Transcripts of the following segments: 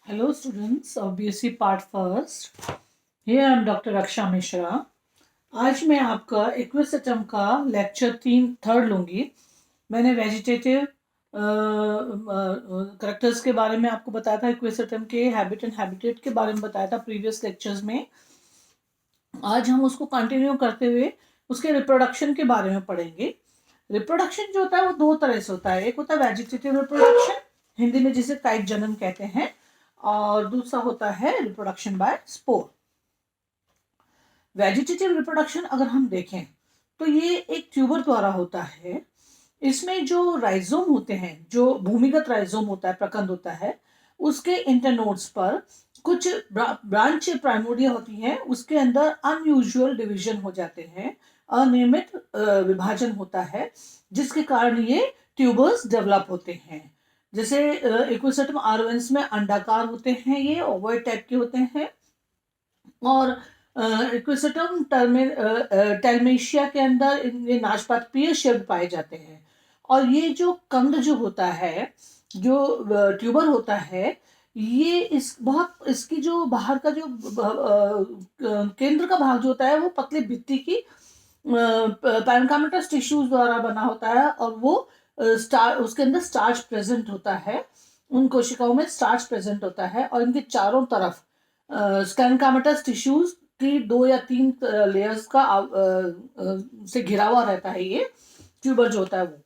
Hello students of BSc Part First. Here I am Dr. Raksha Mishra. आज मैं आपका equisetum का lecture third लूँगी. मैंने वेजिटेटिव करेक्टर्स के बारे में आपको बताया था, इक्विसिटम के हैबिट एंड हैबिटेट के बारे में बताया था प्रीवियस लेक्चर्स में. आज हम उसको कंटिन्यू करते हुए उसके रिप्रोडक्शन के बारे में पढ़ेंगे. रिप्रोडक्शन जो होता है वो दो तरह से होता है. एक होता है वेजिटेटिव रिप्रोडक्शन, हिंदी में जिसे कायिक जनन कहते हैं, और दूसरा होता है reproduction by spore. Vegetative reproduction अगर हम देखें तो ये एक ट्यूबर द्वारा होता है. इसमें जो राइजोम होते हैं, जो भूमिगत राइजोम होता है, प्रकंद होता है, उसके इंटरनोड्स पर कुछ ब्रांच प्राइमोडिया होती हैं, उसके अंदर अनयूजुअल डिवीजन हो जाते हैं, अनियमित विभाजन होता है, जिसके कारण ये ट्यूबर्स डेवलप होते हैं. जैसे इक्विसिटम आर्वेंस में अंडाकार होते हैं, ये ओवॉइड टाइप के होते हैं, और इक्विसिटम टेल्मेशिया के अंदर ये नाशपातीय शेप्ड पाए जाते हैं. और ये जो कंद जो होता है, जो ट्यूबर होता है, ये इसकी जो बाहर का जो केंद्र का भाग जो होता है वो पतली भित्ति की पैरेन्काइमस टिश्यूज द्वारा बना होता है, और वो उसके अंदर स्टार्च प्रेजेंट होता है. उन कोशिकाओं में स्टार्च प्रेजेंट होता है, और इनके चारों तरफ पैरेन्काइमस टिश्यूज की 2 या 3 लेयर्स का से घिरा हुआ रहता है ये ट्यूबर जो होता है वो.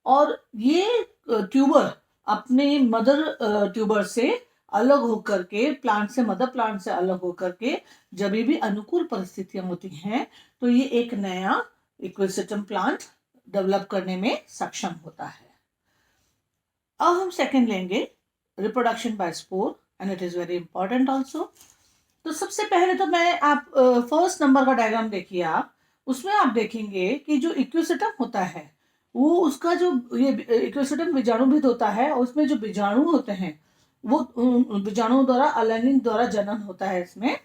और ये ट्यूबर अपने मदर ट्यूबर से अलग होकर के, प्लांट से, मदर प्लांट से अलग होकर के, जब भी अनुकूल परिस्थितियां होती हैं तो ये एक नया इक्विसिटम प्लांट डेवलप करने में सक्षम होता है. अब हम सेकंड लेंगे, reproduction by spore, and it is very important also. तो सबसे पहले तो मैं आप फर्स्ट नंबर का डायग्राम देखिए. आप उसमें आप देखेंगे कि जो इक्विसिटम होता है वो उसका जो ये इक्विसिटम बीजाणुभिद होता है, और उसमें जो बीजाणु होते हैं वो बीजाणुओं द्वारा अलाइनिंग द्वारा जनन होता है इसमें.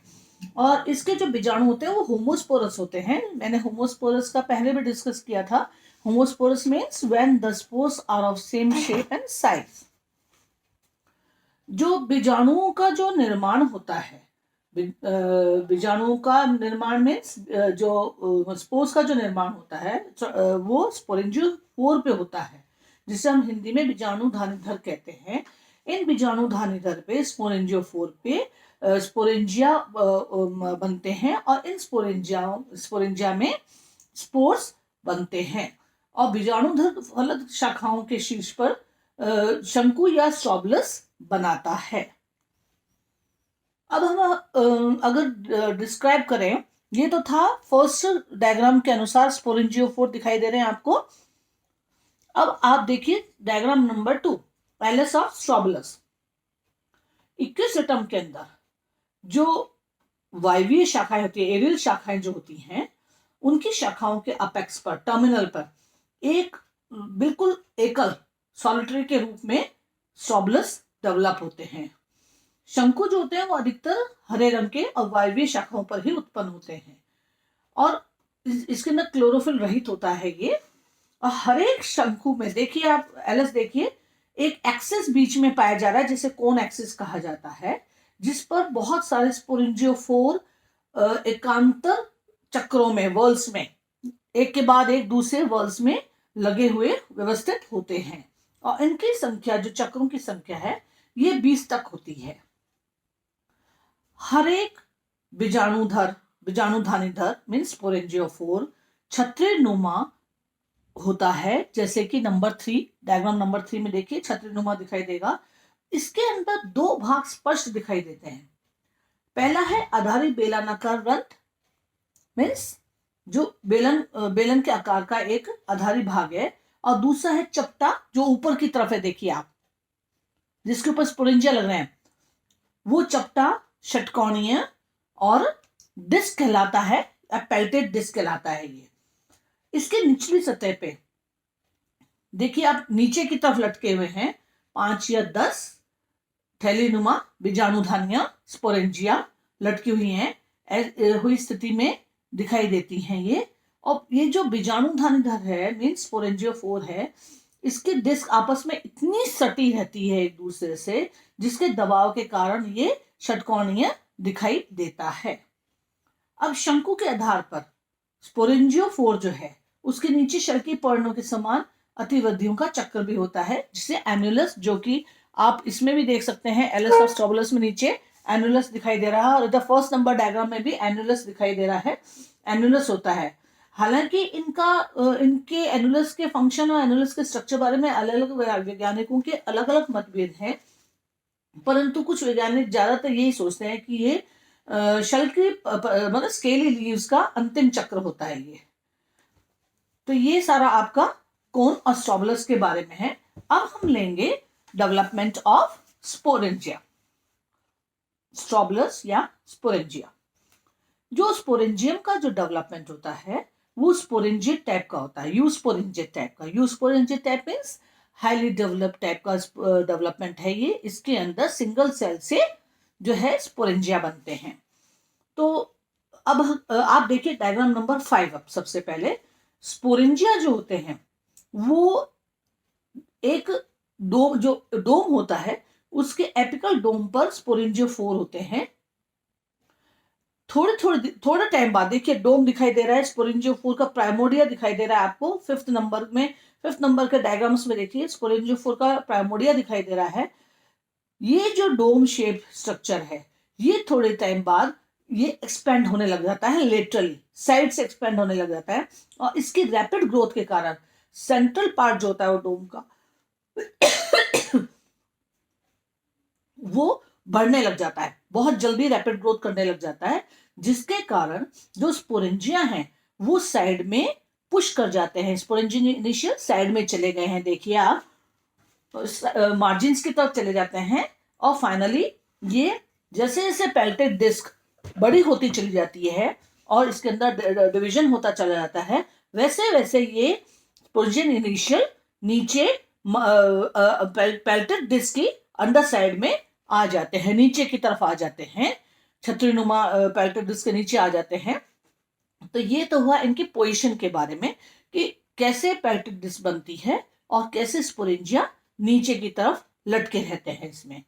और इसके जो बीजाणु होते हैं वो होमोस्पोरस होते हैं. मैंने होमोस्पोरस का पहले भी डिस्कस किया था. Homosporous means when the spores are of same shape and size. जो बीजाणुओं का जो निर्माण होता है, बीजाणुओं का निर्माण मीन्स जो स्पोर्स का जो निर्माण होता है वो स्पोरेंजियोफोर पे होता है, जिसे हम हिंदी में बीजाणु धानीधर कहते हैं. इन बीजाणु धानीधर पे, स्पोरेंजियोफोर पे स्पोरेंजिया बनते हैं, और इन स्पोरेंजिया में स्पोर्स बनते हैं. और बीजाणुधर फलद शाखाओं के शीर्ष पर शंकु या स्ट्रोबुलस बनाता है. अब हम अगर डिस्क्राइब करें, ये तो था फर्स्ट डायग्राम के अनुसार स्पोरेंजियोफोर दिखाई दे रहे हैं आपको. अब आप देखिए डायग्राम नंबर 2, पैलेस ऑफ स्ट्रोबुलस. इक्विसिटम के अंदर जो वायवीय शाखाएं होती है, एरियल शाखाएं जो होती हैं, उनकी शाखाओं के अपेक्स पर, टर्मिनल पर एक बिल्कुल एकल सॉलिटरी के रूप में स्ट्रोबुलस डेवलप होते हैं. शंकु जो होते हैं वो अधिकतर हरे रंग के और वायवीय शाखाओं पर ही उत्पन्न होते हैं, और इसके अंदर क्लोरोफिल रहित होता है ये. और हर एक शंकु में देखिए, आप एलएस देखिए, एक एक्सिस बीच में पाया जा रहा है जिसे कोन एक्सिस कहा जाता है, जिस पर बहुत सारे स्पोरेंजियोफोर एकांतर चक्रों में, वर्ल्स में, एक के बाद एक दूसरे वर्ल्स में लगे हुए व्यवस्थित होते हैं. और इनकी संख्या, जो चक्रों की संख्या है, ये 20 तक होती है. हर एक बीजाणुधानीधर मीन्स स्पोरेंजियोफोर छत्रीय नुमा होता है, जैसे कि नंबर 3, डायग्राम नंबर 3 में देखिए छत्रीय नुमा दिखाई देगा. इसके अंदर 2 भाग स्पष्ट दिखाई देते हैं. पहला है आधारी बेलनाकार रंध्र, मीन्स जो बेलन के आकार का एक आधारी भाग है, और दूसरा है चपटा जो ऊपर की तरफ है, देखिए आप, जिसके ऊपर स्पोरेंजिया लग रहे हैं. वो चपटा षटकोणीय और डिस्क कहलाता है, पेल्टेड डिस्क कहलाता है ये. इसके निचली सतह पे देखिए आप, नीचे की तरफ लटके हुए हैं 5 या 10 थैलीनुमा बीजाणुधानियां, स्पोरेंजिया लटकी हुई हैं, हुई स्थिति में दिखाई देती हैं ये. और ये जो बीजाणुधानीधर है मीन्स स्पोरेंजियोफोर है, इसकी डिस्क आपस में इतनी सटी रहती है एक दूसरे से, जिसके दबाव के कारण ये षटकोणीय दिखाई देता है। अब शंकु के आधार पर स्पोरेंजियोफोर जो है उसके नीचे शल की पर्णों के समान अतिवृद्धियों का चक्र भी होता है, जिसे एनुलस, जो कि आप इसमें भी देख सकते हैं, एलस और स्ट्रोबुलस में नीचे एनुलस दिखाई दे रहा है, और इधर फर्स्ट नंबर डायग्राम में भी एनुलस दिखाई दे रहा है, एनुलस होता है। हालांकि इनके एनुलस के फंक्शन और एनुलस के स्ट्रक्चर बारे में अलग अलग वैज्ञानिकों के अलग अलग मतभेद हैं, परंतु कुछ वैज्ञानिक ज्यादातर यही सोचते हैं कि ये शल की मतलब स्केली लीव्स का अंतिम चक्र होता है ये। तो ये सारा आपका कोन और स्ट्रोबुलस के बारे में है। अब हम लेंगे डेवलपमेंट ऑफ स्पोरेंजिया, स्ट्रोबुलस या स्पोरेंजिया। जो स्पोरेंजियम का जो डेवलपमेंट होता है वो स्पोरेंजिएट टाइप का होता है, यूस्पोरेंजिएट टाइप का। Eusporangiate type means highly developed type का डेवलपमेंट है ये। इसके अंदर सिंगल सेल से जो है स्पोरेंजिया बनते हैं। तो अब आप देखिए डायग्राम नंबर 5। अब सबसे पहले स्पोरेंजिया जो होते हैं वो एक डोम, जो डोम होता है उसके एपिकल डोम पर स्पोरेंजियोफोर होते हैं। थोड़े टाइम बाद देखिए डोम दिखाई दे रहा है, स्पोरेंजियोफोर का प्राइमोर्डिया दिखाई दे रहा है आपको फिफ्थ नंबर के डायग्राम्स में देखिए स्पोरेंजियोफोर का प्राइमोर्डिया दिखाई दे रहा है। ये जो डोम शेप स्ट्रक्चर है ये थोड़े टाइम बाद ये एक्सपेंड होने लग जाता है, लेटरली साइड से एक्सपेंड होने लग जाता है, और इसकी रैपिड ग्रोथ के कारण सेंट्रल पार्ट जो होता है वो डोम का वो बढ़ने लग जाता है, बहुत जल्दी रैपिड ग्रोथ करने लग जाता है, जिसके कारण जो स्पोरेंजिया हैं वो साइड में पुश कर जाते हैं। स्पोरेंजिया इनिशियल साइड में चले गए हैं, देखिए आप मार्जिन्स की तरफ चले जाते हैं, और फाइनली ये जैसे जैसे पेल्टेड डिस्क बड़ी होती चली जाती है और इसके अंदर डिवीजन होता चला जाता है, वैसे वैसे ये स्पोरेंजियन इनिशियल नीचे पेल्टेड डिस्क की अंडर साइड में आ जाते हैं, नीचे की तरफ आ जाते हैं, छतरीनुमा पेल्टेड डिस्क के नीचे आ जाते हैं। तो ये तो हुआ इनकी पोजीशन के बारे में कि कैसे पेल्टेड डिस्क बनती है और कैसे स्पोरेंजिया नीचे की तरफ लटके रहते हैं इसमें।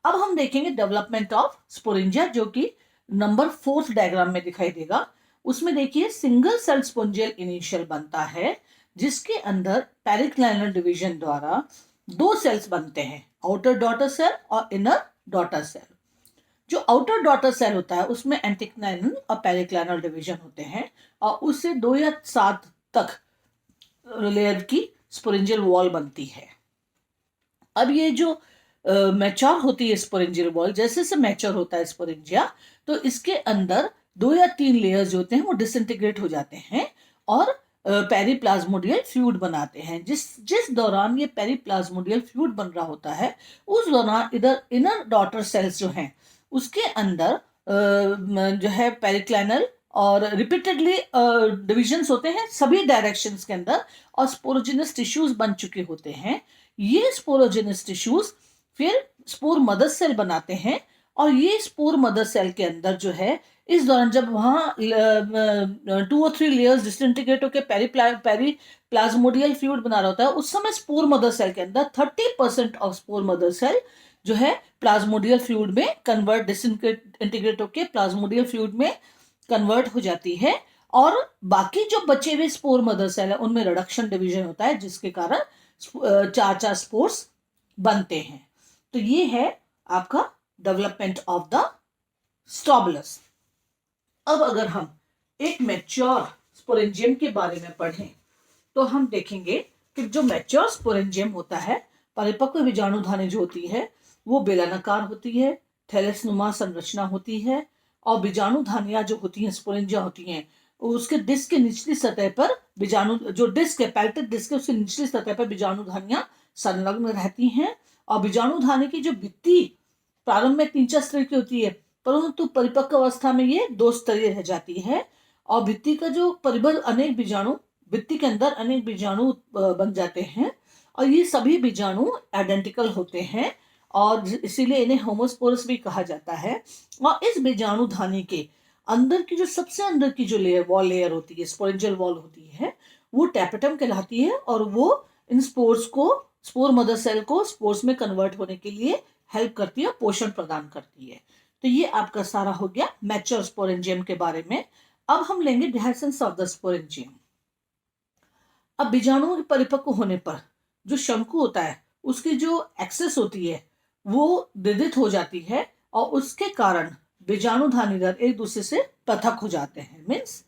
अब हम देखेंगे डेवलपमेंट ऑफ स्पोरेंजिया, जो कि नंबर 4 डायग्राम में दिखाई देगा। उसमें देखिए सिंगल सेल स्पोंजियल इनिशियल बनता है, जिसके अंदर पेरिक्लाइनल डिवीजन द्वारा 2 सेल्स बनते हैं, आउटर डॉटर सेल और इनर डॉटर सेल। जो आउटर डॉटर सेल होता है उसमें एंटिक्लाइनल और पेरिक्लाइनल डिवीजन होते हैं, और उससे 2 या 7 तक लेयर की स्पोरेंजियल वॉल बनती है। अब ये जो मैच्योर होती है स्पोरेंजियल वॉल, जैसे जैसे मैच्योर होता है स्पोरेंजिया, तो इसके अंदर 2 या 3 लेयर्स जो होते हैं वो डिसइंटीग्रेट हो जाते हैं और पेरिप्लाज्मोडियल फ्लूइड बनाते हैं। जिस दौरान ये पेरिप्लाज्मोडियल फ्लूइड बन रहा होता है उस दौरान इधर इनर डॉटर सेल्स जो हैं उसके अंदर जो है पेरिक्लाइनल और रिपीटेडली डिविजन्स होते हैं सभी डायरेक्शंस के अंदर, और स्पोरोजिनस टिश्यूज बन चुके होते हैं। ये स्पोरोजिनस टिश्यूज फिर स्पोर मदर सेल बनाते हैं, और ये स्पोर मदर सेल के अंदर जो है इस दौरान जब वहाँ 2 और 3 लेयर्स डिसइंटीग्रेट होकर पेरिप्लाज्मोडियल फ्लूइड बना रहा होता है, उस समय स्पोर मदर सेल के अंदर 30% ऑफ स्पोर मदर सेल जो है प्लाज्मोडियल फ्लूइड में कन्वर्ट डिसइंटीग्रेट होकर प्लाज्मोडियल फ्लूइड में कन्वर्ट हो जाती है, और बाकी जो बचे हुए स्पोर मदर सेल है उनमें रिडक्शन डिवीजन होता है, जिसके कारण 4 स्पोर्स बनते हैं। तो ये है आपका डेवलपमेंट ऑफ द स्ट्रोबुलस। अब अगर हम एक मैच्योर स्पोरेंजियम के बारे में पढ़ें तो हम देखेंगे कि जो मैच्योर स्पोरेंजियम होता है, परिपक्व बीजाणुधानी जो होती है वो बेलनाकार होती है, थैलेसनुमा संरचना होती है, और बीजाणुधानियां जो होती हैं स्पोरेंजिया होती हैं उसके डिस्क के निचली सतह पर बीजाणु जो डिस्क है पेल्टेड डिस्क है उसकी निचली सतह पर बीजाणुधानियां संलग्न रहती हैं, और बीजाणुधानी की जो भित्ति प्रारंभ में 3-4 स्तरीय की होती है, परंतु परिपक्व अवस्था में ये 2 स्तरीय रह जाती है, और भित्ति का जो परिबद्ध अनेक बीजाणु भित्ति के अंदर अनेक बीजाणु बन जाते हैं, और ये सभी बीजाणु आइडेंटिकल होते हैं और इसीलिए इन्हें होमोस्पोरस भी कहा जाता है। और इस बीजाणुधानी के अंदर की जो सबसे अंदर की जो लेयर वॉल लेयर होती है स्पोरेंजियल वॉल होती है वो टैपेटम कहलाती है, और वो इन स्पोर मदर सेल को स्पोर्स में कन्वर्ट होने के लिए हेल्प करती है, पोषण प्रदान करती है। तो ये आपका सारा हो गया मैच्योर स्पोरेंजियम के बारे में। अब हम लेंगे डिहाइसेंस ऑफ द स्पोरेंजियम। अब बीजाणुओं के परिपक्व होने पर जो शंकु होता है उसकी जो एक्सेस होती है वो विदित हो जाती है और उसके कारण बीजाणुधानी दर एक दूसरे से पृथक हो जाते हैं, मीन्स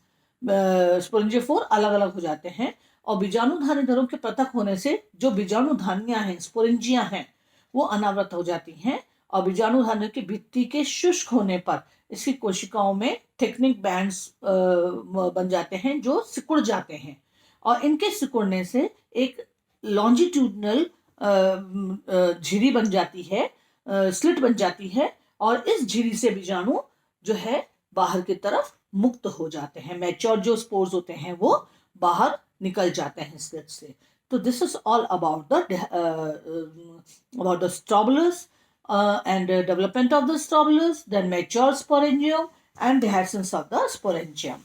स्पोरेंजियोफोर अलग अलग हो जाते हैं। और बीजाणुधानी दरों के पृथक होने से जो बीजाणुधानियां हैं, स्पोरेंजियां हैं, वो अनावृत हो जाती हैं और बीजाणुधानी की भित्ति के शुष्क होने पर इसकी कोशिकाओं में थिकनिंग बैंड्स बन जाते हैं जो सिकुड़ जाते हैं और इनके सिकुड़ने से एक लॉन्जिट्यूडनल झिरी बन जाती है, स्लिट बन जाती है और इस झिरी से बीजाणु जो है बाहर की तरफ मुक्त हो जाते हैं। मैच्योर जो स्पोर्स होते हैं वो बाहर निकल जाते हैं स्लिट से। तो this is all about the strobilus and development of the strobulus, then mature sporangium and dehiscence of the sporangium.